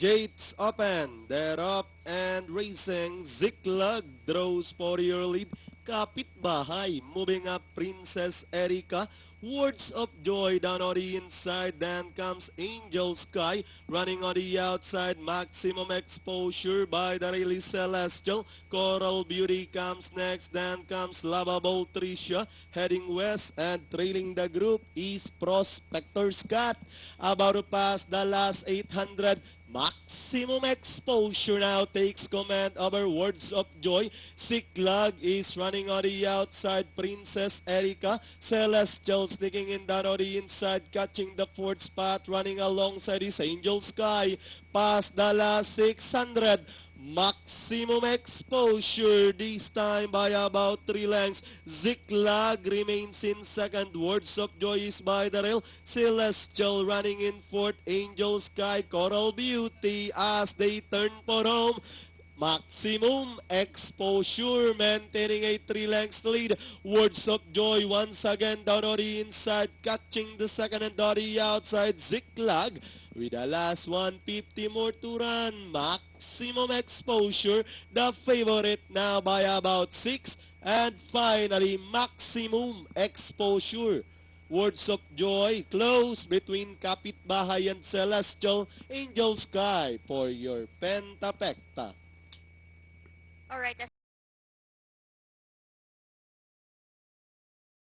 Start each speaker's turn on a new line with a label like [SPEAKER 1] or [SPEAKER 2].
[SPEAKER 1] Gates open. They're up and racing. Ziklag draws for your lead. Kapitbahay moving up. Princess Erika. Words of Joy down on the inside. Then comes Angel Sky running on the outside. Maximum Exposure by the Really Celestial. Coral Beauty comes next. Then comes Lovable Tricia heading west, and trailing the group is Prospector Scott. About to pass the last 800. Maximum Exposure now takes command over Words of Joy. Ziklag is running on the outside. Princess Erika. Celestial sneaking in down on the inside, catching the fourth spot, running alongside his Angel Sky. Past the last 600. Maximum Exposure this time by about 3 lengths. Ziklag remains in second. Words of Joy is by the rail. Celestial running in fourth. Angel Sky, Coral Beauty as they turn for home. Maximum Exposure maintaining a 3 lengths lead. Words of Joy once again down on the inside, catching the second and on the outside. Ziklag with the last 150 more to run. Maximum Exposure, the favorite now by about 6. And finally, Maximum Exposure. Words of Joy, close between Kapitbahay and Celestial. Angel Sky for your Pentapecta.
[SPEAKER 2] All right.